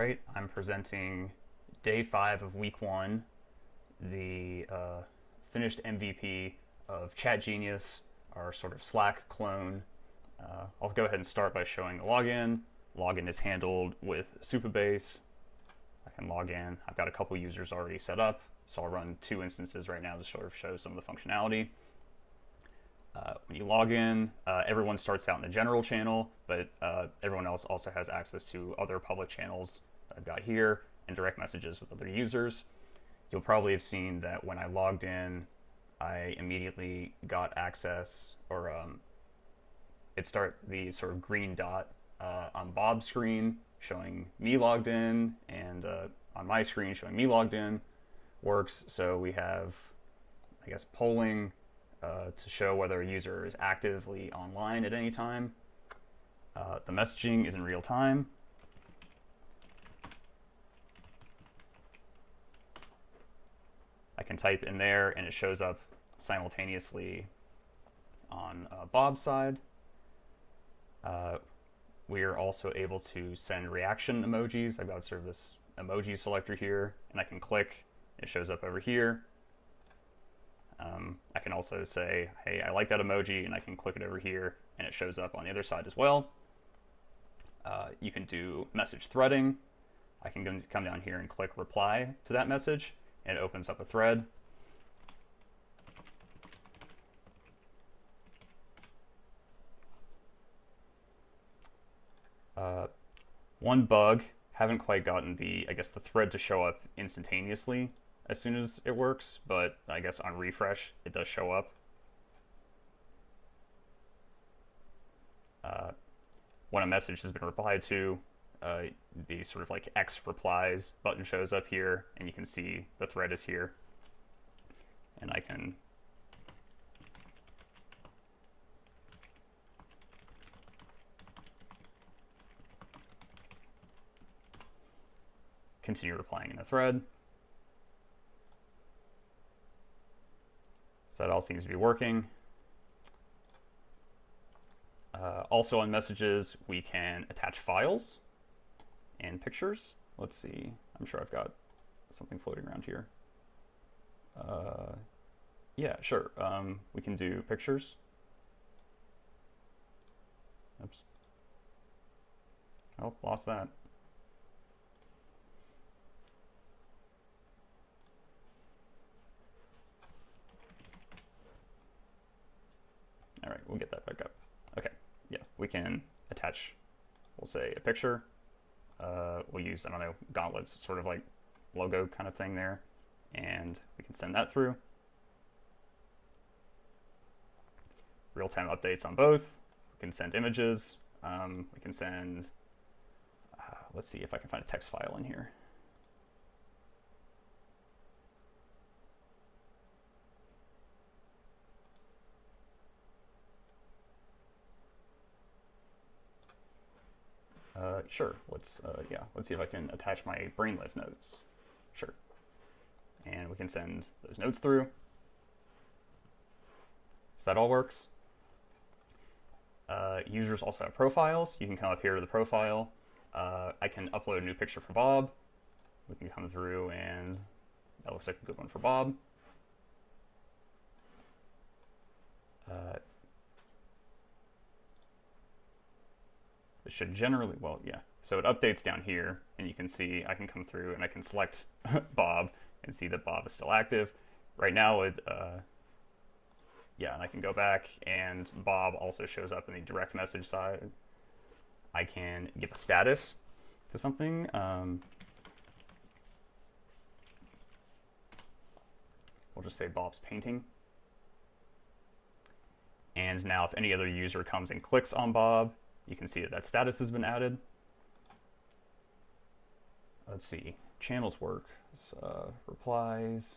right, I'm presenting day 5 of week 1, the finished MVP of ChatGenius, our sort of Slack clone. I'll go ahead and start by showing the login. Login is handled with Supabase. I can log in. I've got a couple users already set up, so I'll run 2 instances right now to sort of show some of the functionality. When you log in, everyone starts out in the general channel, but everyone else also has access to other public channels that I've got here and direct messages with other users. You'll probably have seen that when I logged in, I immediately got access, or the sort of green dot on Bob's screen showing me logged in, and on my screen showing me logged in works. So we have, I guess, polling to show whether a user is actively online at any time. The messaging is in real time. I can type in there and it shows up simultaneously on Bob's side. We are also able to send reaction emojis. I've got sort of this emoji selector here, and I can click, it shows up over here. I can also say, hey, I like that emoji, and I can click it over here, and it shows up on the other side as well. You can do message threading. I can come down here and click reply to that message, and it opens up a thread. One bug, haven't quite gotten the thread to show up instantaneously as soon as it works, but I guess on refresh it does show up. When a message has been replied to, the sort of like X replies button shows up here, and you can see the thread is here, and I can continue replying in the thread. So that all seems to be working. Also on messages, we can attach files and pictures. Let's see, I'm sure I've got something floating around here. Yeah, sure, we can do pictures. Oops. Oh, lost that. All right, we'll get that back up. Okay, yeah, we can attach, we'll say, a picture. We'll use, I don't know, Gauntlet's sort of like logo kind of thing there, and we can send that through. Real-time updates on both. We can send images. We can send, let's see if I can find a text file in here. Sure, let's see if I can attach my brainlift notes. Sure. And we can send those notes through. So that all works. Users also have profiles. You can come up here to the profile. I can upload a new picture for Bob. We can come through, and that looks like a good one for Bob. It should generally, well, yeah. So it updates down here, and you can see I can come through and I can select Bob and see that Bob is still active. Right now, yeah, and I can go back, and Bob also shows up in the direct message side. I can give a status to something. We'll just say Bob's painting. And now if any other user comes and clicks on Bob, you can see that that status has been added. Let's see, channels work. Replies,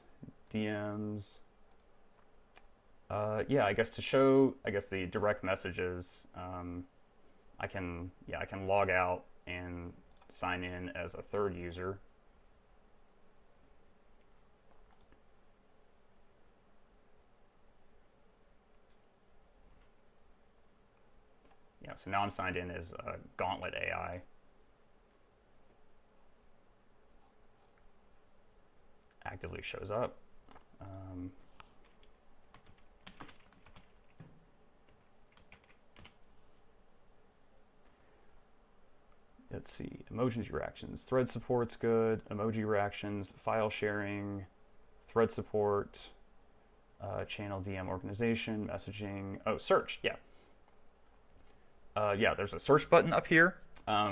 DMs. Yeah, I guess to show, the direct messages, I can log out and sign in as a third user. Yeah, so now I'm signed in as GauntletAI. actively shows up. Let's see, emoji reactions. Thread support's good. Emoji reactions, file sharing, thread support, channel DM organization, messaging. Oh, search, yeah. Yeah, there's a search button up here,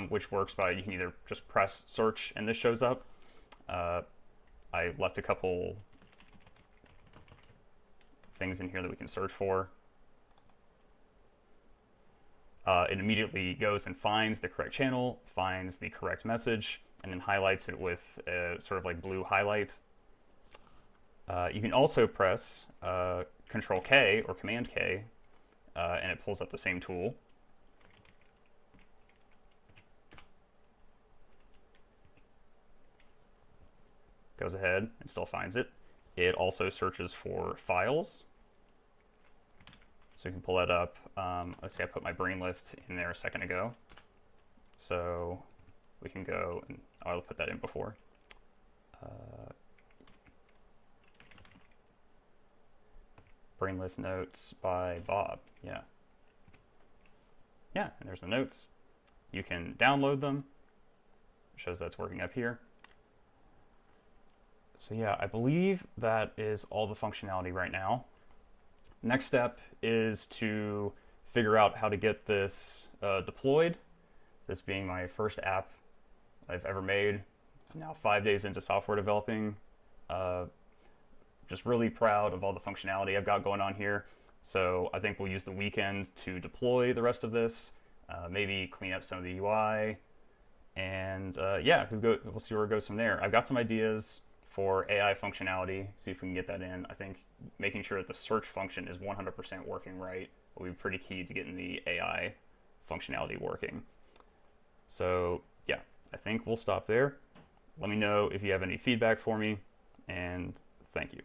which works by you can either just press search and this shows up. I left a couple things in here that we can search for. It immediately goes and finds the correct channel, finds the correct message, and then highlights it with a sort of like blue highlight. You can also press Control K or Command K, and it pulls up the same tool. Goes ahead and still finds it. It also searches for files. So you can pull that up. Let's say I put my brain lift in there a second ago. So we can go, and I'll put that in before. Brain lift notes by Bob, yeah. Yeah, and there's the notes. You can download them. It shows that's working up here. So yeah, I believe that is all the functionality right now. Next step is to figure out how to get this deployed. This being my first app I've ever made. I'm now 5 days into software developing. Just really proud of all the functionality I've got going on here. So I think we'll use the weekend to deploy the rest of this, maybe clean up some of the UI, and yeah, we'll see where it goes from there. I've got some ideas for AI functionality, see if we can get that in. I think making sure that the search function is 100% working right will be pretty key to getting the AI functionality working. So yeah, I think we'll stop there. Let me know if you have any feedback for me, and thank you.